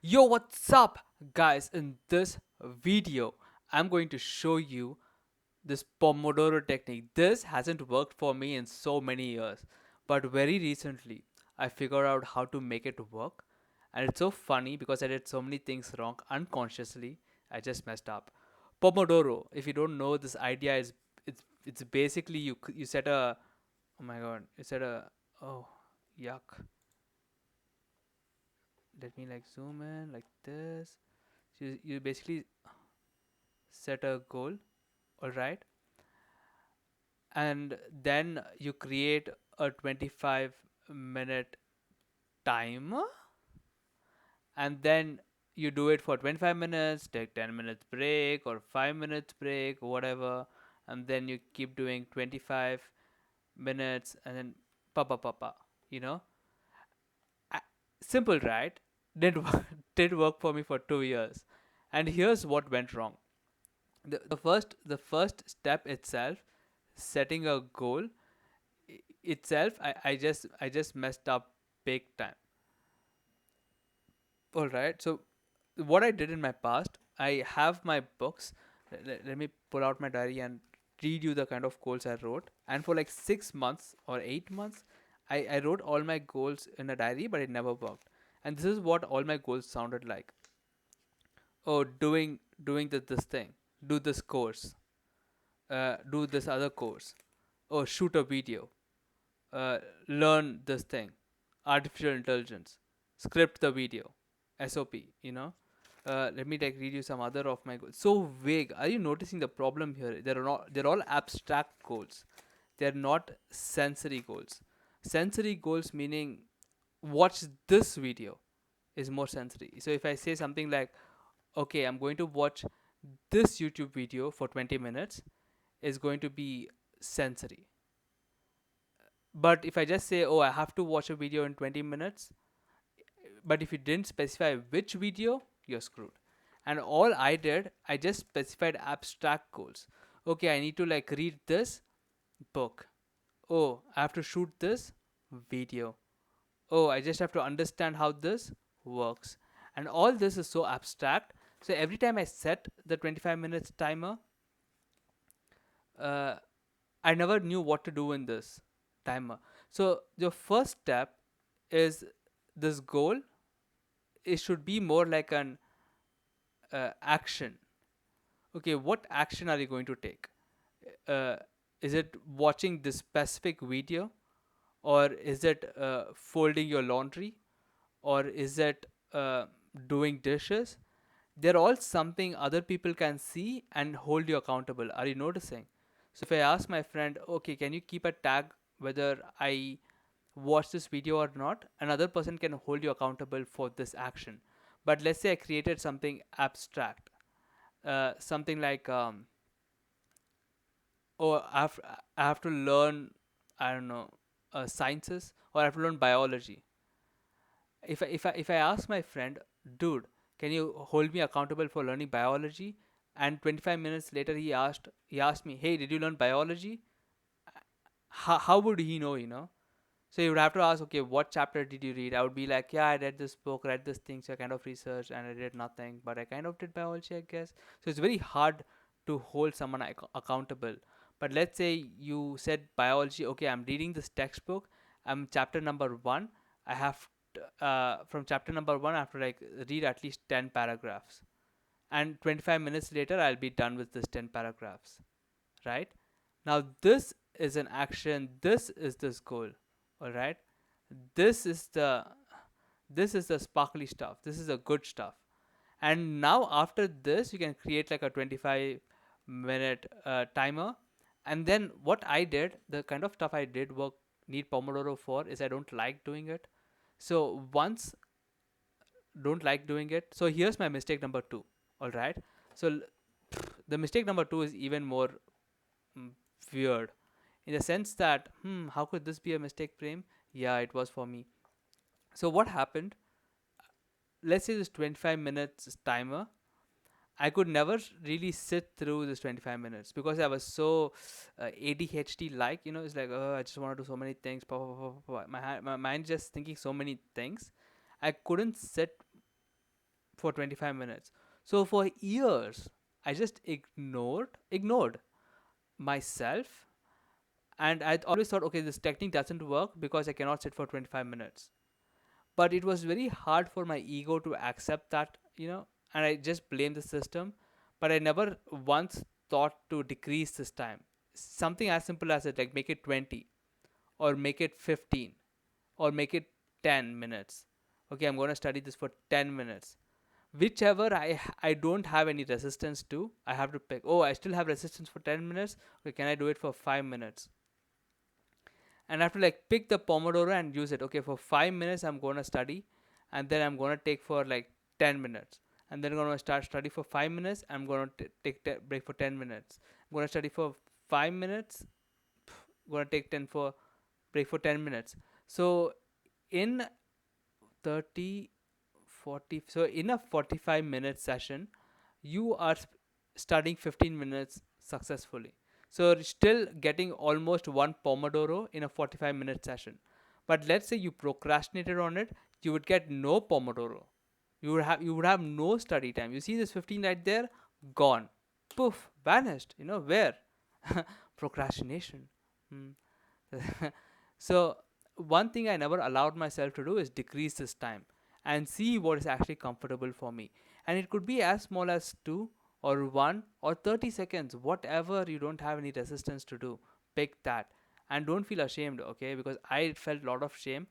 Yo, what's up, guys? In this video, I'm going to show you this Pomodoro technique. This hasn't worked for me in so many years, but very recently, I figured out how to make it work. And it's so funny because I did so many things wrong unconsciously. I just messed up. Pomodoro, if you don't know, this idea is it's basically you set a oh my god, you set a oh yuck. Let me like zoom in like this. So you basically set a goal, all right, and then you create a 25-minute timer, and then you do it for 25 minutes, take 10 minutes break or 5 minutes break, whatever, and then you keep doing 25 minutes and then pa, you know. A- Simple, right? Did work for me for 2 years. And here's what went wrong. The first step itself, setting a goal itself, I just messed up big time. All right, so what I did in my past, I have my books. Let me pull out my diary and read you the kind of goals I wrote. And for like 6 months or 8 months, I wrote all my goals in a diary, but it never worked. And this is what all my goals sounded like. Oh, doing this thing, do this course, do this other course, oh, shoot a video, uh, learn this thing, artificial intelligence, script the video, SOP, you know. Let me like read you some other of my goals. So vague. Are you noticing the problem here? They're all abstract goals. They're not sensory goals. Sensory goals meaning watch this video is more sensory. So if I say something like, okay, I'm going to watch this YouTube video for 20 minutes, is going to be sensory. But if I just say, oh, I have to watch a video in 20 minutes, but if you didn't specify which video, you're screwed. And all I did, I just specified abstract goals. Okay, I need to like read this book. Oh, I have to shoot this video. Oh, I just have to understand how this works. And all this is so abstract. So every time I set the 25 minutes timer, uh, I never knew what to do in this timer. So the first step is this goal. It should be more like an action. Okay, what action are you going to take? Uh, is it watching this specific video, or is it folding your laundry, or is it doing dishes? They're all something other people can see and hold you accountable. Are you noticing? So if I ask my friend, okay, can you keep a tag whether I watch this video or not, another person can hold you accountable for this action. But let's say I created something abstract, something like, oh, I have to learn, I don't know, sciences, or I have to learn biology. If I ask my friend, dude, can you hold me accountable for learning biology? And 25 minutes later, he asked me, hey, did you learn biology? How would he know? So you would have to ask, okay, what chapter did you read? I would be like, yeah, I read this book, read this thing, so I kind of researched and I did nothing, but I kind of did biology, I guess. So it's very hard to hold someone accountable. But let's say you said biology, okay, I'm reading this textbook, I'm chapter number one. I have from chapter number one, I have to like read at least 10 paragraphs. And 25 minutes later, I'll be done with this 10 paragraphs, right? Now, this is an action, this is this goal, all right? This is the this is the sparkly stuff. This is the good stuff. And now after this, you can create like a 25-minute timer. And then what I did, the kind of stuff I did work need Pomodoro for is I don't like doing it. So once don't like doing it. So here's my mistake number two. All right. So the mistake number two is even more mm, weird in the sense that, how could this be a mistake, Prem? Yeah, it was for me. So what happened? Let's say this 25 minutes timer. I could never really sit through this 25 minutes because I was so ADHD like, it's like, oh, I just want to do so many things. My mind just thinking so many things. I couldn't sit for 25 minutes. So for years, I just ignored myself, and I always thought, okay, this technique doesn't work because I cannot sit for 25 minutes. But it was very hard for my ego to accept that, and I just blamed the system. But I never once thought to decrease this time. Something as simple as it, like make it 20, or make it 15, or make it 10 minutes. Okay, I'm going to study this for 10 minutes. Whichever I don't have any resistance to, I have to pick. Oh, I still have resistance for 10 minutes. Okay, can I do it for 5 minutes? And I have to like pick the Pomodoro and use it. Okay, for 5 minutes I'm gonna study, and then I'm gonna take for like 10 minutes, and then I'm gonna start study for 5 minutes. I'm gonna take break for 10 minutes. I'm gonna study for 5 minutes. I'm gonna take 10 for break for 10 minutes. So in 30, 40. So in a 45-minute session, you are studying 15 minutes successfully. So you're still getting almost one Pomodoro in a 45-minute session. But let's say you procrastinated on it, you would get no Pomodoro. You would have no study time. You see this 15 right there, gone, poof, vanished. Where? Procrastination. Hmm. So one thing I never allowed myself to do is decrease this time and see what is actually comfortable for me. And it could be as small as 2 or 1 or 30 seconds, whatever you don't have any resistance to do. Pick that and don't feel ashamed, okay? Because I felt a lot of shame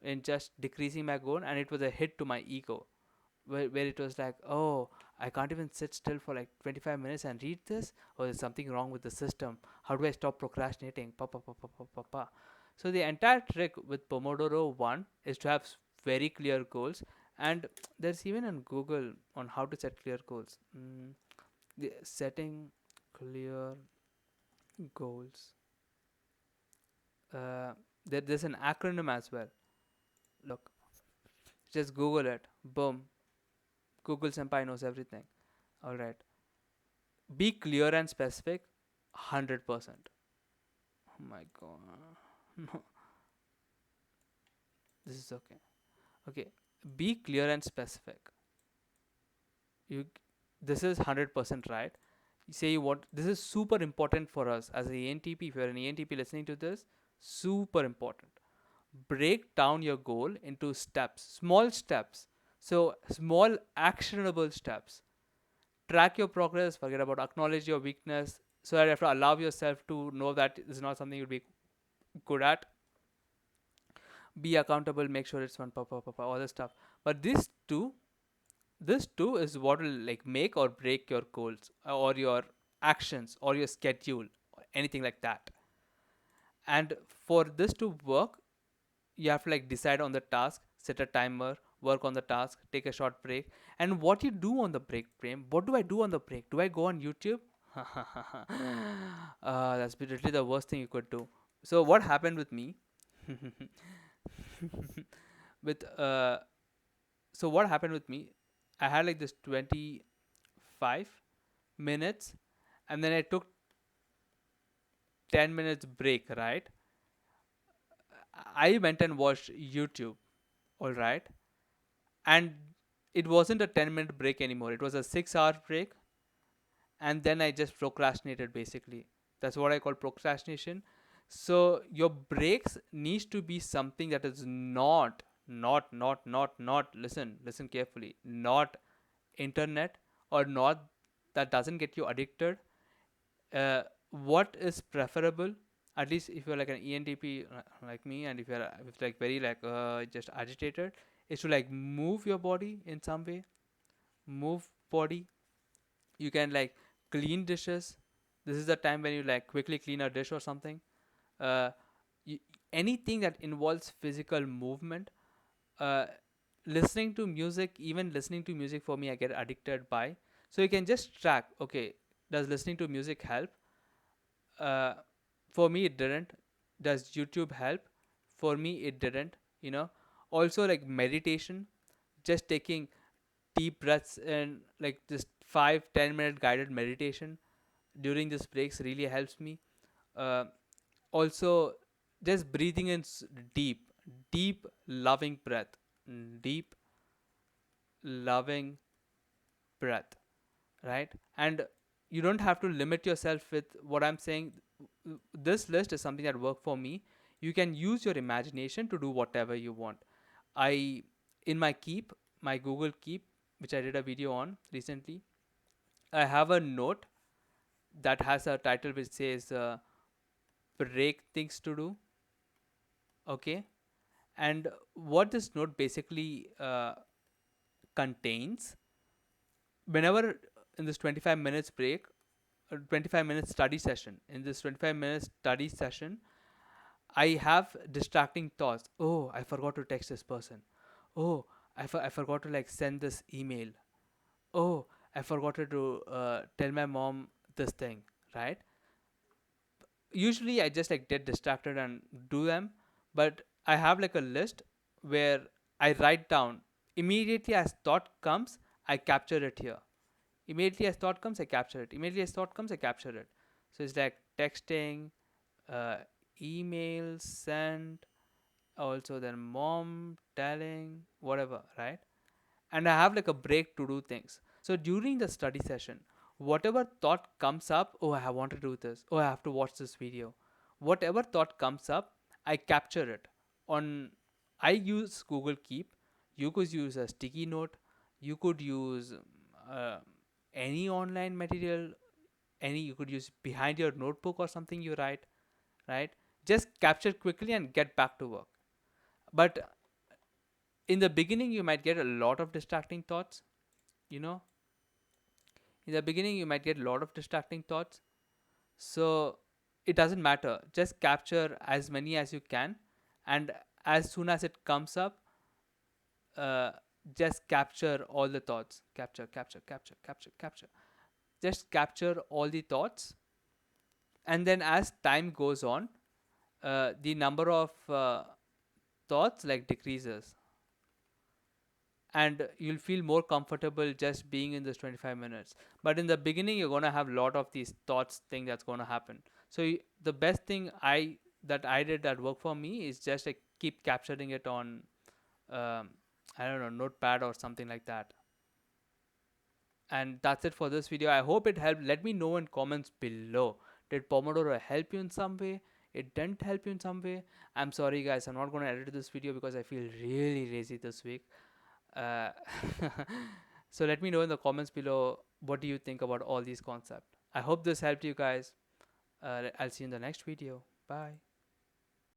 in just decreasing my goal, and it was a hit to my ego, where it was like, oh, I can't even sit still for like 25 minutes and read this, or there's something wrong with the system. How do I stop procrastinating? Pa, pa, pa, pa, pa, pa, pa. So the entire trick with Pomodoro 1 is to have very clear goals, and there's even on Google on how to set clear goals. The setting clear goals. There's an acronym as well. Look, just Google it. Boom. Google Senpai knows everything. All right. Be clear and specific. 100%. Oh my god. No, this is okay. Okay. Be clear and specific. You. This is 100% right. You say you want. This is super important for us as an ENTP. If you're an ENTP listening to this, super important. Break down your goal into steps, small steps. So small actionable steps. Track your progress. Forget about acknowledge your weakness. So that you have to allow yourself to know that this is not something you'll be good at. Be accountable. Make sure it's one all this stuff. But this too is what will like make or break your goals or your actions or your schedule or anything like that. And for this to work, you have to like decide on the task, set a timer, work on the task, take a short break. And what you do on the break frame, what do I do on the break? Do I go on YouTube? That's literally the worst thing you could do. So what happened with me? with So what happened with me, I had like this 25 minutes, and then I took 10 minutes break, right? I went and watched YouTube, all right? And it wasn't a 10-minute break anymore. It was a 6-hour break, and then I just procrastinated basically. That's what I call procrastination. So your breaks needs to be something that is not, listen carefully, not internet, or not, that doesn't get you addicted. What is preferable, at least if you're like an ENTP like me, and if like very like just agitated, is to like move your body in some way. Move body. You can like clean dishes. This is the time when you like quickly clean a dish or something. uh, y Anything that involves physical movement. uh, Listening to music, even listening to music for me, I get addicted by. So you can just track, okay, does listening to music help? uh, for me it didn't. Does YouTube help? For me it didn't. Also like meditation, just taking deep breaths and like just 5-10 minute guided meditation during this breaks really helps me. uh, Also, just breathing in deep loving breath. Deep loving breath, right? And you don't have to limit yourself with what I'm saying. This list is something that worked for me. You can use your imagination to do whatever you want. I In my Keep, my Google Keep, which I did a video on recently, I have a note that has a title which says break things to do. Okay. And what this note basically contains, whenever in this 25 minutes break, 25 minutes study session, in this 25 minutes study session, I have distracting thoughts. Oh, I forgot to text this person. Oh, I forgot to like send this email. Oh, I forgot to tell my mom this thing, right? Usually I just like get distracted and do them, but I have like a list where I write down immediately as thought comes, I capture it here. Immediately as thought comes, I capture it. Immediately as thought comes, I capture it. So it's like texting, uh, email sent, also then mom telling, whatever, right? And I have like a break to do things. So during the study session, whatever thought comes up, oh, I want to do this, oh, I have to watch this video. Whatever thought comes up, I capture it. On I use Google Keep. You could use a sticky note. You could use uh, any online material. Any you could use behind your notebook or something you write. Right? Just capture quickly and get back to work. But in the beginning, you might get a lot of distracting thoughts. You know, in the beginning you might get a lot of distracting thoughts, so it doesn't matter, just capture as many as you can, and as soon as it comes up, uh, just capture all the thoughts, capture, just capture all the thoughts. And then as time goes on, the number of thoughts like decreases, and you'll feel more comfortable just being in this 25 minutes. But in the beginning you're going to have a lot of these thoughts thing that's going to happen. So the best thing I did that worked for me is just like keep capturing it on um, I don't know, notepad or something like that. And that's it for this video. I hope it helped. Let me know in comments below, did Pomodoro help you in some way? It didn't help you in some way? I'm sorry guys, I'm not going to edit this video because I feel really lazy this week. uh, so let me know in the comments below, what do you think about all these concepts. I hope this helped you guys. I'll see you in the next video. Bye.